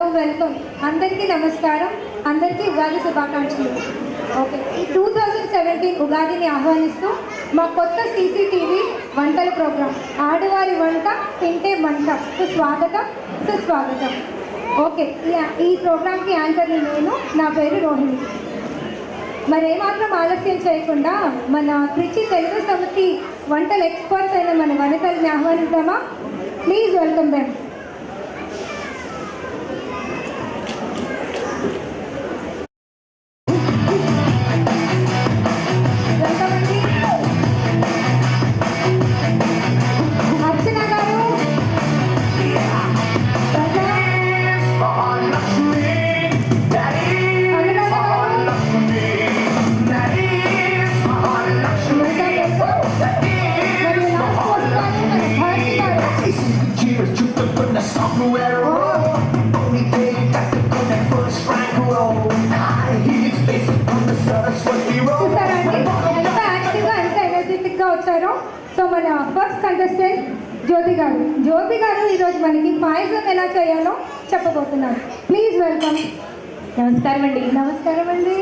Welcome అందరికీ నమస్కారం. అందరికీ ఉగాది శుభాకాంక్షలు. ఓకే, ఈ 2017 ఉగాదిని ఆహ్వానిస్తూ మా కొత్త సీసీటీవీ వంటల ప్రోగ్రాం ఆడవారి వంట తింటే వంటకు స్వాగతం, సుస్వాగతం. ఓకే, ఈ ప్రోగ్రాంకి యాంకర్ని నేను. నా పేరు రోహిణి. మరేమాత్రం ఆలస్యం చేయకుండా మన త్రిచి తెలుగు సమితి వంటల ఎక్స్పర్ట్స్ అయిన మన వనితల్ని ఆహ్వానిద్దామా? Please welcome them. వచ్చారు. సో మన ఫస్ట్ కంటెస్టెంట్ జ్యోతి గారు ఈరోజు మనకి పాయసం ఎలా చేయాలో చెప్పబోతున్నారు. Please welcome. నమస్కారం అండి. నమస్కారం అండి.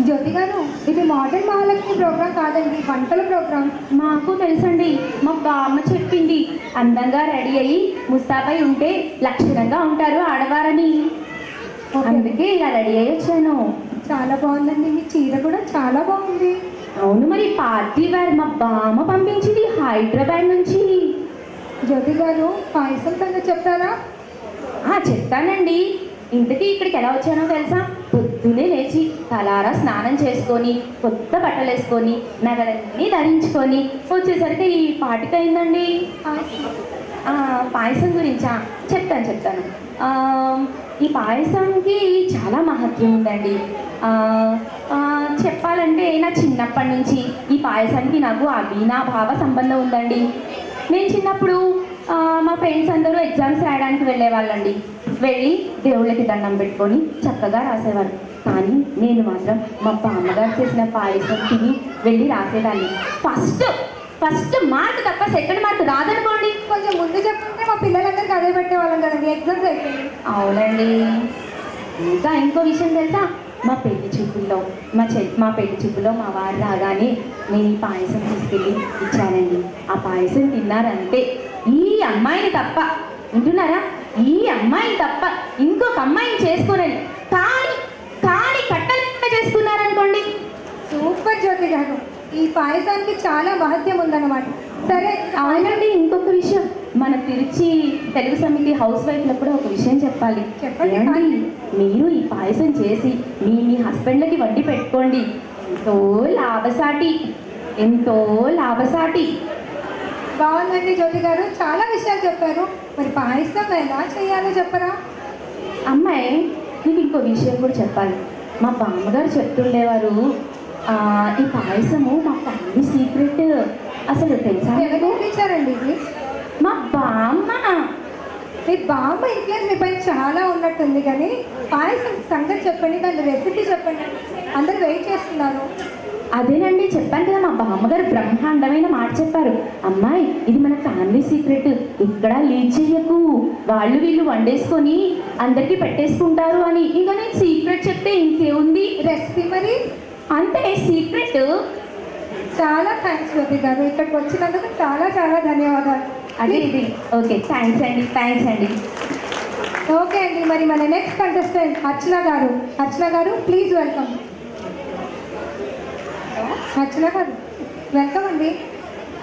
జ్యోతి గారు, ఇది మోడర్న్ మహాలక్ష్మి ప్రోగ్రాం కాదండి, వంటల ప్రోగ్రాం. మాకు తెలుసండి, మా బామ్మ చెప్పింది. అందంగా రెడీ అయ్యి ముస్తాబై ఉంటే లక్షణంగా ఉంటారు ఆడవారని. అందుకే ఇలా రెడీ అయ్యి వచ్చాను. చాలా బాగుందండి, మీ చీర కూడా చాలా బాగుంది. అవును, మరి పార్టీ వేర్ మా బామ్మ పంపించింది హైదరాబాద్ నుంచి. జ్యోతి గారు, పాయసం సంగతి చెప్తారా? చెప్తానండి. ఇంతకీ ఇక్కడికి ఎలా వచ్చానో తెలుసా? పొద్దునే లేచి తలారా స్నానం చేసుకొని కొత్త బట్టలు వేసుకొని నగలన్నీ ధరించుకొని వచ్చేసరికి ఈ పాటికైందండి. పాయసం గురించా? చెప్తాను. ఈ పాయసానికి చాలా మహత్యం ఉందండి. చెప్పాలంటే నా చిన్నప్పటి నుంచి ఈ పాయసానికి నాకు అవినాభావ సంబంధం ఉందండి. నేను చిన్నప్పుడు మా ఫ్రెండ్స్ అందరూ ఎగ్జామ్స్ రాయడానికి వెళ్ళేవాళ్ళండి. వెళ్ళి దేవుళ్ళకి దండం పెట్టుకొని చక్కగా రాసేవాళ్ళు. కానీ నేను మాత్రం మా బామ్మగారు చేసిన పాయసం తిని వెళ్ళి రాసేదాన్ని. ఫస్ట్ మార్క్ తప్ప సెకండ్ మార్క్ రాదనుకోండి. కొంచెం ముందు చెప్పుకుంటే మా పిల్లలందరికీ అదే పెట్టేవాళ్ళం కదండి, ఎగ్జామ్స్ అయిపోయింది. అవునండి. ఇంకా ఇంకో విషయం తెలుసా? మా పెళ్లి చూపుల్లో మా వారు రాగానే నేను ఈ పాయసం తీసుకెళ్ళి ఇచ్చానండి. ఆ పాయసం తిన్నారంటే ఈ అమ్మాయిని తప్ప, వింటున్నారా, ఈ అమ్మాయిని తప్ప ఇంకొక అమ్మాయిని చేసుకోనండి. కానీ కట్టలేకుండా చేసుకున్నారనుకోండి. సూపర్ జ్యోతి గారు, ఈ పాయసానికి చాలా మహత్యం ఉందన్నమాట. సరే. అవునండి, ఇంకొక విషయం, మన తిరుచి తెలుగు సమితి హౌస్ వైఫ్లకు కూడా ఒక విషయం చెప్పాలి. చెప్పండి. మీరు ఈ పాయసం చేసి మీ హస్బెండ్లకి వడ్డీ పెట్టుకోండి. ఎంతో లాభసాటి. బాగుందండి జ్యోతి గారు, చాలా విషయాలు చెప్పారు. మరి పాయసం ఎలా చేయాలో చెప్పరా? అమ్మాయి, మీకు ఇంకో విషయం కూడా చెప్పాలి. మా బామ్మగారు చెప్తుండేవారు, ఈ పాయసము మా ఫ్యామిలీ సీక్రెట్. అసలు తెలుసా? ఎవరిచ్చారండి ఇది? మా బామ్మ. మీ బామ్మ ఇన్ఫ్లుయెన్స్ మీ పైన చాలా ఉన్నట్టుంది. కానీ పాయసం సంగతి చెప్పండి, దాని రెసిపీ చెప్పండి, అందరూ వెయిట్ చేస్తున్నారు. అదేనండి, చెప్పాను కదా, మా బామ్మగారు బ్రహ్మాండమైన మాట చెప్పారు. అమ్మాయి, ఇది మన ఫ్యామిలీ సీక్రెట్, ఇక్కడ లీక్ చెయ్యకు, వాళ్ళు వీళ్ళు వండేసుకొని అందరికీ పెట్టేసుకుంటారు అని. ఇంకా నేను సీక్రెట్ చెప్తే ఇంకేముంది? రెసిపీ మరి అంతే, సీక్రెట్. చాలా థ్యాంక్స్ జ్యోతి గారు, ఇక్కడికి వచ్చినందుకు చాలా ధన్యవాదాలు. అదే ఇది. ఓకే, థ్యాంక్స్ అండి. ఓకే అండి, మరి మన నెక్స్ట్ కంటెస్టెంట్ అర్చన గారు ప్లీజ్ వెల్కమ్. అర్చన గారు, వెల్కమ్ అండి.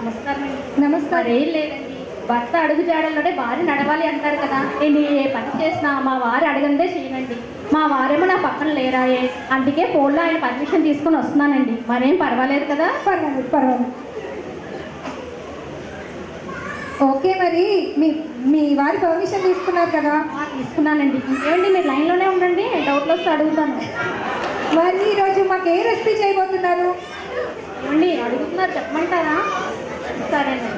నమస్కారం. ఏం లేదండి, భర్త అడుగు జాడల్లోనే భార్య నడవాలి అంటారు కదా. నేను ఏ పని చేసినా మా వారు అడగందే చేయనండి. మా వారేమో నా పక్కన లేరాయే, అందుకే ఫోన్లో ఆయన పర్మిషన్ తీసుకొని వస్తున్నానండి. మరేం పర్వాలేదు కదా? పర్వాలేదు. ఓకే, మరి మీ వారి పర్మిషన్ తీసుకున్నారు కదా? తీసుకున్నానండి. ఏమండి, మీరు లైన్లోనే ఉండండి, డౌట్లు వస్తే అడుగుతాను. మరి ఈరోజు మాకు ఏ రెసిపీ చేయబోతున్నారు? ఏమండి అడుగుతున్నారు, చెప్పమంటారా? సరేనండి.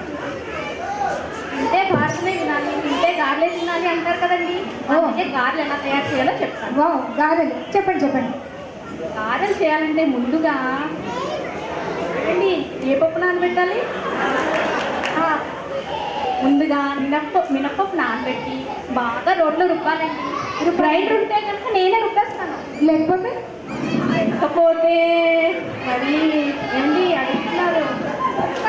తింటే గారెలే వినాలి, తింటే గారెలే తినాలి అంటారు కదండి. అందుకే గారెలు ఎలా తయారు చేయాలో చెప్తాను. గారెలు చెప్పండి. గారెలు చేయాలంటే ముందుగా ఏ పప్పు నానబెట్టాలి? ముందుగా మినప్పప్పు నానబెట్టి బాగా రోడ్లో రుబ్బాలండి. గ్రైండర్ ఉంటే కనుక నేనే రుబ్బేస్తాను. లేకపోతే లేకపోతే మరి ఏంటి అడుగుతున్నారు?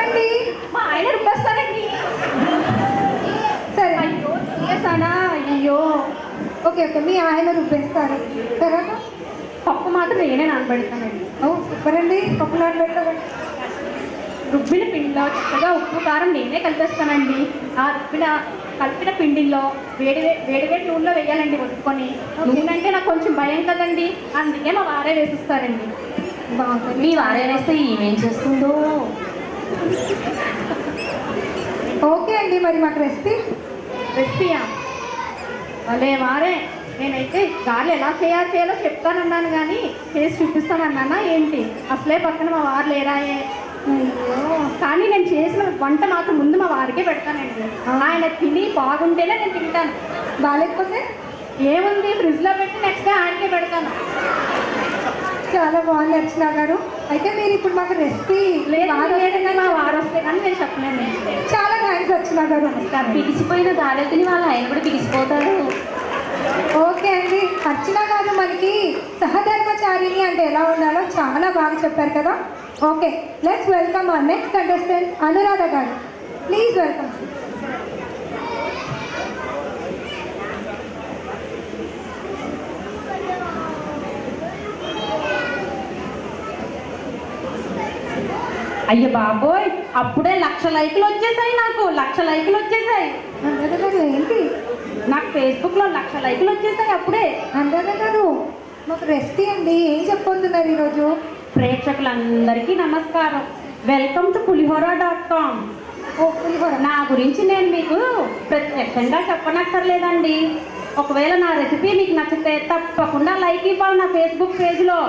అండి మా ఆయన రుబ్బేస్తారండి. సరే అయ్యో చేసానా? అయ్యో ఓకే ఓకే మీ ఆయన రుబ్బేస్తారు తర్వాత పప్పు మాత్రం నేనే నానబెడతానండి. ఓ సూపర్ అండి పప్పు నానబెడతారు. రుబ్బిన పిండిలో చక్కగా ఉప్పు కారం నేనే కలిపేస్తానండి. ఆ కలిపిన పిండిలో వేడి వేడి నూనెలో వేయాలండి వదుకొని. నూనె అంటే నాకు కొంచెం భయం కదండి, అందుకే మా వారే వేసిస్తారండి. బాగుంటుంది. మీ వారే వేస్తే ఏమేం చేస్తుందో. ఓకే అండి మరి మాకు రెసిపీయా? అలే వారే, నేనైతే గారెలు ఎలా చేయాలో చెప్తానన్నాను కానీ చేసి చూపిస్తానన్నానా ఏంటి? అసలే పక్కన మా వారు లేరాయే. అయ్యో కానీ నేను చేసిన వంట మాత్రం ముందు మా వారికే పెడతానండి. ఆయన తిని బాగుంటేనే నేను తింటాను. బాగాలేకపోతే ఏముంది, ఫ్రిడ్జ్లో పెట్టి నెక్స్ట్ డే ఆయనకే పెడతాను. చాలా బాగుంది అర్చన గారు. అయితే మీరు ఇప్పుడు మాకు రెసిపీ లేదండి, మా వారు వస్తే కానీ నేను చెప్పలేను. చాలా థ్యాంక్స్ అర్చన గారు. పిలిచిపోయిన దారెత్తిని వాళ్ళ ఆయన కూడా పిలిచిపోతారు. ఓకే అండి అర్చన గారు మనకి సహధర్మచారిణి అంటే ఎలా ఉండాలో చాలా బాగా చెప్పారు కదా. Okay let's welcome our next contestant Anuradha గారు. Please welcome. అయ్యో బాబోయ్, అప్పుడే 1,00,000 లైకులు వచ్చేసాయి. నాకు 1,00,000 లైకులు వచ్చేసాయి. అనురాధ గారు ఏంటి? నాకు ఫేస్బుక్లో 1,00,000 లైకులు వచ్చేసాయి అప్పుడే. అనురాధ గారు మాకు రెసిపీ అండి, ఏం చెప్పబోతున్నారు ఈరోజు? ప్రేక్షకులందరికీ నమస్కారం. Welcome to Pulihora dot com. ఓ పులిహోర. నా గురించి నేను మీకు ప్రత్యక్షంగా చెప్పనక్కర్లేదండి. ఒకవేళ నా రెసిపీ మీకు నచ్చితే తప్పకుండా లైక్ ఇవ్వాలి నా ఫేస్బుక్ పేజ్లో.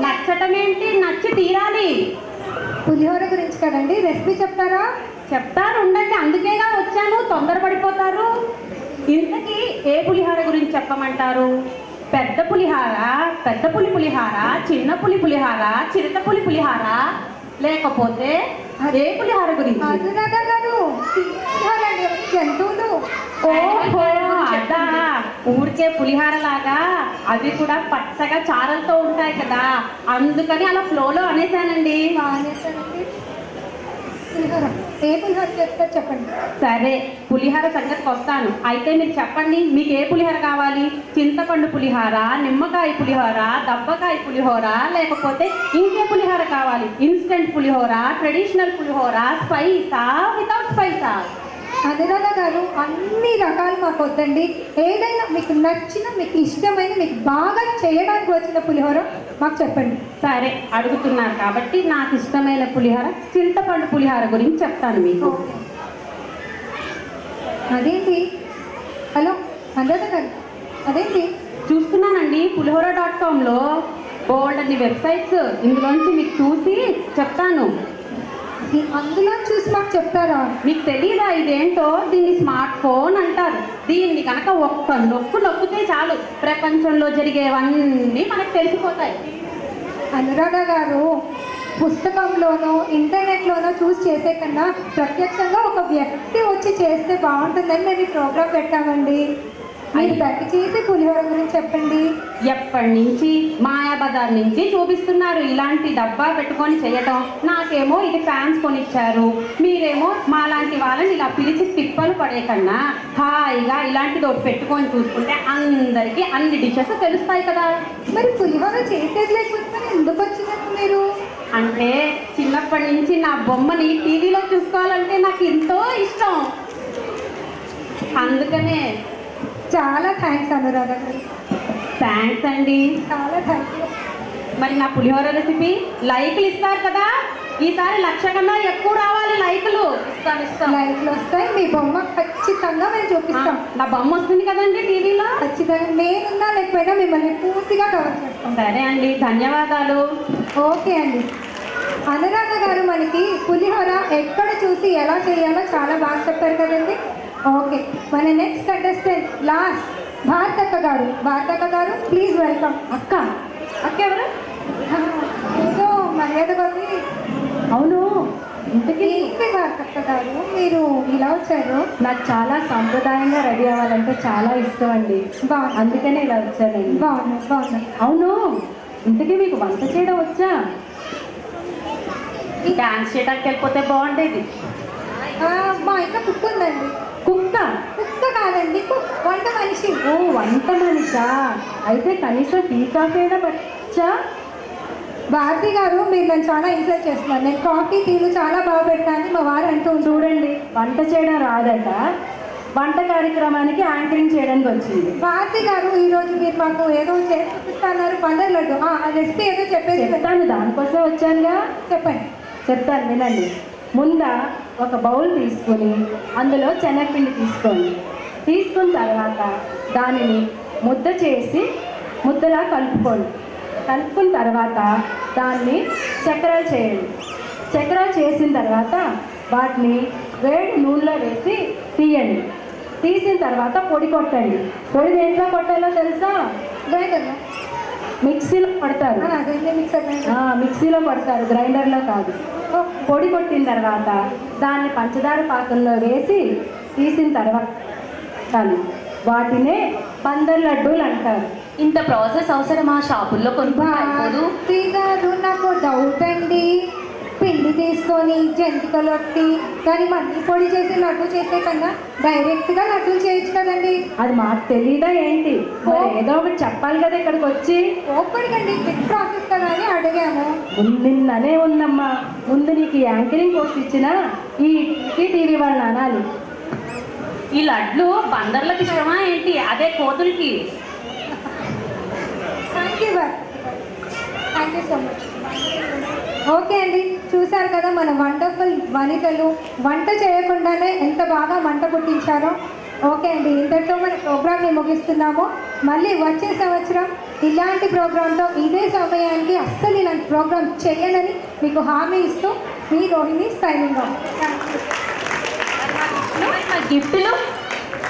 నచ్చటం ఏంటి, నచ్చి తీరాలి. పులిహోర గురించి కదండి, రెసిపీ చెప్తారా? చెప్తారు, ఉండండి. అందుకేగా వచ్చాను, తొందరపడిపోతారు. ఇంతకీ ఏ పులిహోర గురించి చెప్పమంటారు? పెద్ద పులిహార, పెద్ద పులి పులిహార, చిన్న పులి పులిహార, చిరుత పులి పులిహార, లేకపోతే ఏ పులిహార గురించి? అనురాధ గారు పులిహోర అండి, జంతువులు. ఓహో అదా, ఊరికే పులిహార లాగా అవి కూడా పచ్చగా చారలతో ఉంటాయి కదా, అందుకని అలా ఫ్లోలో అనేసానండి. బాగానేస్తారండి. పులిహోర ఏ పులిహోర చెప్తారు చెప్పండి. సరే, పులిహార సంగతికి వస్తాను. అయితే మీరు చెప్పండి, మీకు ఏ పులిహోర కావాలి? చింతపండు పులిహోర, నిమ్మకాయ పులిహోర, దబ్బకాయ పులిహోర, లేకపోతే ఇంకే పులిహోర కావాలి? ఇన్స్టెంట్ పులిహోర, ట్రెడిషనల్ పులిహోర, స్పైసా, వితౌట్ స్పైసా? అనురాధ గారు అన్ని రకాలు మాకు వద్దండి. ఏదైనా మీకు నచ్చిన, మీకు ఇష్టమైన, మీకు బాగా చేయడానికి వచ్చిన పులిహోర మాకు చెప్పండి. సరే, అడుగుతున్నారు కాబట్టి నాకు ఇష్టమైన పులిహోర చింతపండు పులిహోర గురించి చెప్తాను మీకు. అదేంటి? హలో అనురాధ గారు, అదేంటి? చూస్తున్నానండి పులిహోర.comలో బోల్డ్ అన్ని వెబ్సైట్స్, ఇందులోంచి మీకు చూసి చెప్తాను. అందులో చూసి మాకు చెప్తారా? మీకు తెలీదా ఇదేంటో? దీన్ని స్మార్ట్ ఫోన్ అంటారు. దీన్ని కనుక ఒక్క నొక్కితే చాలు, ప్రపంచంలో జరిగేవన్నీ మనకు తెలిసిపోతాయి. అనురాధ గారు, పుస్తకంలోనో ఇంటర్నెట్లోనో చూసి చేసే కన్నా ప్రత్యక్షంగా ఒక వ్యక్తి వచ్చి చేస్తే బాగుంటుందని మేము ఈ ప్రోగ్రాం పెట్టామండి. మీరు దయచేసి పులిహోర గురించి చెప్పండి. ఎప్పటి నుంచి మాయాబజార్ నుంచి చూపిస్తున్నారు ఇలాంటి డబ్బా పెట్టుకొని చేయటం. నాకేమో ఇది ఫ్యాన్స్ కొనిచ్చారు, మీరేమో మాలాంటి వాళ్ళని ఇలా పిలిచి తిప్పలు పడే కన్నా హాయిగా ఇలాంటిది ఒకటి పెట్టుకొని చూసుకుంటే అందరికీ అన్ని డిషెస్ తెలుస్తాయి కదా. మరి పులిహోర చేసేది లేకపోతే ఎందుకు వచ్చినట్టు మీరు? అంటే చిన్నప్పటి నుంచి నా బొమ్మని టీవీలో చూసుకోవాలంటే నాకు ఎంతో ఇష్టం, అందుకనే. చాలా థ్యాంక్స్ అనురాధ గారు. థ్యాంక్స్ అండి. చాలా థ్యాంక్స్. మరి నా పులిహోర రెసిపీ లైకులు ఇస్తారు కదా, ఈసారి 1,00,000 కన్నా ఎక్కువ రావాలి లైకులు. ఇస్తాను. లైట్లు వస్తాయి, మీ బొమ్మ ఖచ్చితంగా మేము చూపిస్తాం. నా బొమ్మ వస్తుంది కదండి టీవీలో. ఖచ్చితంగా నేనున్నా లేకపోయినా మిమ్మల్ని పూర్తిగా కవర్ చేస్తాం. సరే అండి, ధన్యవాదాలు. ఓకే అండి. అనురాధ గారు మనకి పులిహోర ఎక్కడ చూసి ఎలా చేయాలో చాలా బాగా చెప్పారు కదండి. ఓకే, మన నెక్స్ట్ కంటెస్టెంట్ లాస్ట్ భారతక్క గారు. భారతక్క గారు ప్లీజ్ వెల్కమ్. అక్క ఎవరు? ఏదో మర్యాద కొద్ది. అవును, ఇంతకీ ఏంటి భారతక్క గారు మీరు ఇలా వచ్చారు? నాకు చాలా సాంప్రదాయంగా రెడీ అవ్వాలంటే చాలా ఇష్టం అండి. బాగుంది అందుకనే ఇలా వచ్చానండి. బాగుంది. అవును, ఇంతకీ మీకు వంట చేయడం వచ్చా? ఈ డాన్స్ చేయడానికి వెళ్ళిపోతే బాగుండేది. మా ఇంట్లో కుక్ ఉందండి. కుక్క? కుక్క కాదండి, వంట మనిషి. ఓ, వంట మనిషా? అయితే కనీసం టీ కాఫీ అయినా పట్టా? భారతి గారు మీరు నన్ను చాలా ఇన్సల్ట్ చేస్తున్నారు. నేను కాఫీ టీలు చాలా బాగా పెట్టాను మా వారు అంటూ ఉంటారు. చూడండి, వంట చేయడం రాదట, వంట కార్యక్రమానికి యాంకరింగ్ చేయడానికి వచ్చింది. భారతి గారు ఈరోజు మీరు మాకు ఏదో చేసి చూపిస్తున్నారు, పందర్ లడ్డు. ఆ రెసిపీ ఏదో చెప్పేసి చెప్తాను, దానికోసం వచ్చానుగా. చెప్పండి. చెప్తాను వినండి. ముందా ఒక బౌల్ తీసుకొని అందులో శనగపిండి తీసుకోండి. తీసుకున్న తర్వాత దానిని ముద్ద చేసి ముద్దలా కలుపుకోండి. కలుపుకున్న తర్వాత దాన్ని చక్రాలు చేయండి. చక్రాలు చేసిన తర్వాత వాటిని వేడి నూనెలో వేసి తీయండి. తీసిన తర్వాత పొడి కొట్టండి. పొడి దేంట్లో కొట్టాలో తెలుసా? గ్రైండర్ మిక్సీలో కొడతారు. అదే మిక్సర్ గ్రైండర్. మిక్సీలో కొడతారు, గ్రైండర్లో కాదు. పొడి కొట్టిన తర్వాత దాన్ని పంచదార పాకంలో వేసి తీసిన తర్వాత వాటినే పందర్ లడ్డూలు అంటారు. ఇంత ప్రాసెస్ అవసరమా? షాపుల్లో కొనుక్కోదు. భారతి గారు నాకు డౌట్ అండి. పిండి తీసుకొని జంతికలు ఒట్టి దాన్ని మళ్ళీ పొడి చేసి లడ్డు చేసే కన్నా డైరెక్ట్గా లడ్డూలు చేయొచ్చు కదండి. అది మాకు తెలీదా ఏంటి? మరి ఏదో ఒకటి చెప్పాలి కదా ఇక్కడికి వచ్చి. ఓపడికండి క్విక్ ప్రాసెస్ కదా అని అడిగాము. నిన్ననే ఉందమ్మా. ముందు నీకు యాంకరింగ్ పోస్ట్ ఇచ్చిన ఈ టీవీ వాళ్ళని అనాలి. ఈ లడ్లు బందర్లకు ఇష్టమా ఏంటి? అదే కోతులకి. Thank you so much. Okay అండి, చూశారు కదా మన వండర్ఫుల్ వనితలు వంట చేయకుండానే ఎంత బాగా మంట పుట్టించారో. ఓకే అండి, ఇంతటితో మన ప్రోగ్రామ్ని ముగిస్తున్నాము. మళ్ళీ వచ్చే సంవత్సరం ఇలాంటి ప్రోగ్రాంతో ఇదే సమయానికి అస్సలు ఇలాంటి ప్రోగ్రామ్ చేయనని మీకు హామీ ఇస్తూ మీ రోహిణి సైనింగ్ ఆఫ్. గిఫ్ట్లు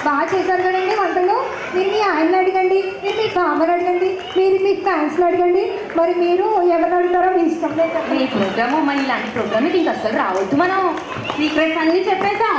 బాగా చేశారు కదండి వంటలు. మీరు మీ ఆయన్ని అడగండి, మీరు మీ బామ్మని అడగండి, మీరు మీ ఫ్యాన్స్ని అడగండి. మరి మీరు ఎవరిని అడుగుతారో మీ ఇష్టం లేదు. ఈ ప్రోగ్రాము మరి ఇలాంటి ప్రోగ్రామ్ ఇంక అసలు రావద్దు. మనం సీక్రెట్స్ అన్నీ చెప్పేశాం.